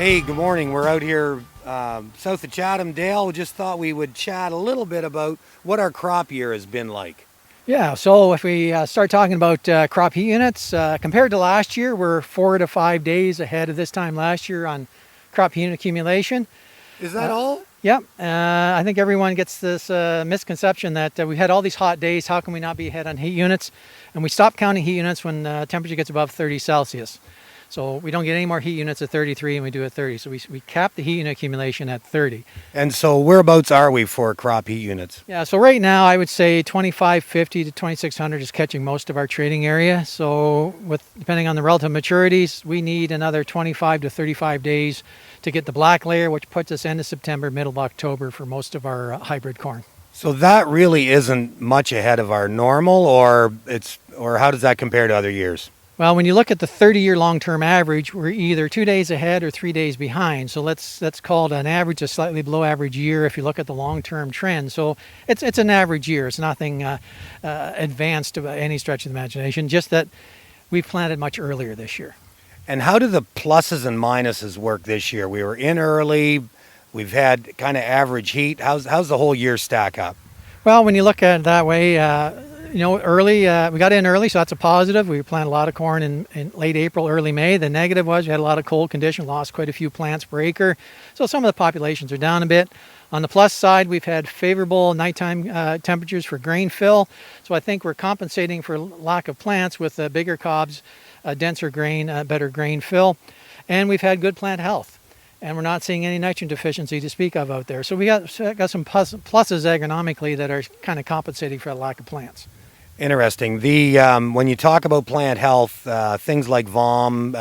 Hey, good morning. We're out here south of Chatham. Dale, we just thought we would chat a little bit about what our crop year has been like. Yeah, so if we start talking about crop heat units, compared to last year, we're 4 to 5 days ahead of this time last year on crop heat unit accumulation. Is that all? Yep, I think everyone gets this misconception that we had all these hot days, how can we not be ahead on heat units? And we stop counting heat units when temperature gets above 30 Celsius. So we don't get any more heat units at 33 and we do at 30. So we cap the heat unit accumulation at 30. And so whereabouts are we for crop heat units? Yeah, so right now I would say 2550 to 2600 is catching most of our trading area. So depending on the relative maturities, we need another 25 to 35 days to get the black layer, which puts us end of September, middle of October for most of our hybrid corn. So that really isn't much ahead of our normal, or how does that compare to other years? Well, when you look at the 30-year long-term average, we're either 2 days ahead or 3 days behind. So let's call it an average, a slightly below average year if you look at the long-term trend. So it's an average year. It's nothing advanced by any stretch of the imagination, just that we've planted much earlier this year. And how do the pluses and minuses work this year? We were in early. We've had kind of average heat. How's the whole year stack up? Well, when you look at it that way, early, we got in early, so that's a positive. We planted a lot of corn in late April, early May. The negative was we had a lot of cold condition, lost quite a few plants per acre. So some of the populations are down a bit. On the plus side, we've had favorable nighttime temperatures for grain fill. So I think we're compensating for lack of plants with bigger cobs, denser grain, better grain fill. And we've had good plant health. And we're not seeing any nitrogen deficiency to speak of out there. So we got some pluses agronomically that are kind of compensating for the lack of plants. Interesting. When you talk about plant health, things like VOM,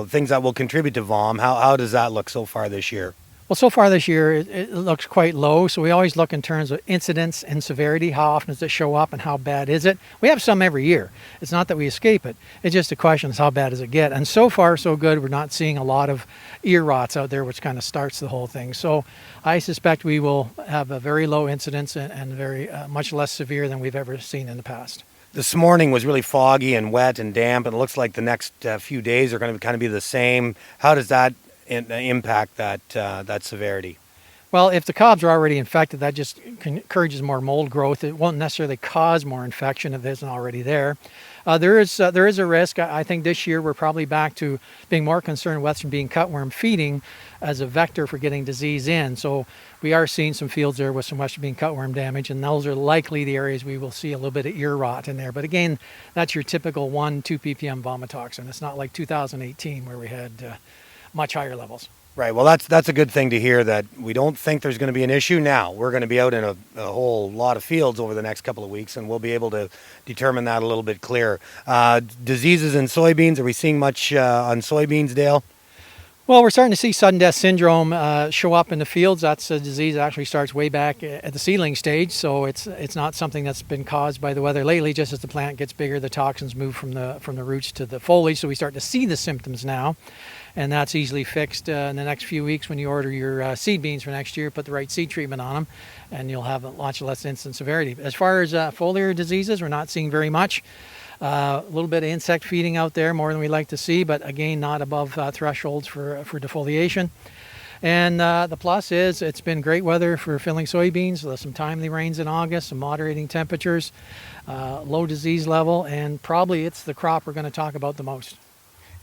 things that will contribute to VOM, how does that look so far this year? Well, so far this year, it looks quite low. So we always look in terms of incidence and severity. How often does it show up and how bad is it? We have some every year. It's not that we escape it. It's just a question is how bad does it get? And so far, so good. We're not seeing a lot of ear rots out there, which kind of starts the whole thing. So I suspect we will have a very low incidence and very much less severe than we've ever seen in the past. This morning was really foggy and wet and damp, and it looks like the next few days are going to kind of be the same. How does that impact that severity? Well, if the cobs are already infected, that just encourages more mold growth. It won't necessarily cause more infection if it isn't already there. There is a risk. I think this year we're probably back to being more concerned with being cutworm feeding as a vector for getting disease in. So we are seeing some fields there with some western bean cutworm damage, and those are likely the areas we will see a little bit of ear rot in there. But again, that's your typical 1-2 ppm vomitoxin. It's not like 2018 where we had much higher levels. Right. Well, that's a good thing to hear, that we don't think there's going to be an issue now. We're going to be out in a whole lot of fields over the next couple of weeks, and we'll be able to determine that a little bit clearer. Diseases in soybeans, are we seeing much on soybeans, Dale? Well, we're starting to see sudden death syndrome show up in the fields. That's a disease that actually starts way back at the seedling stage, so it's not something that's been caused by the weather lately. Just as the plant gets bigger, the toxins move from the roots to the foliage, so we start to see the symptoms now. And that's easily fixed in the next few weeks when you order your seed beans for next year. Put the right seed treatment on them, and you'll have a much less incident severity. As far as foliar diseases, we're not seeing very much. A little bit of insect feeding out there, more than we like to see, but again, not above thresholds for defoliation. And the plus is it's been great weather for filling soybeans. There's some timely rains in August, some moderating temperatures, low disease level, and probably it's the crop we're going to talk about the most.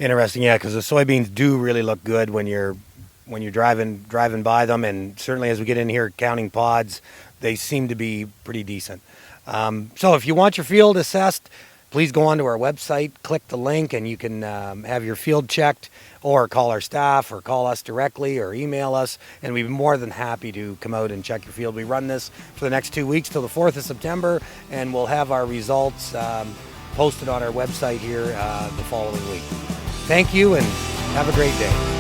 Interesting, yeah, because the soybeans do really look good when you're driving by them, and certainly as we get in here counting pods, they seem to be pretty decent. So if you want your field assessed, please go onto our website, click the link, and you can have your field checked, or call our staff, or call us directly, or email us, and we'd be more than happy to come out and check your field. We run this for the next 2 weeks till the 4th of September, and we'll have our results posted on our website here the following week. Thank you, and have a great day.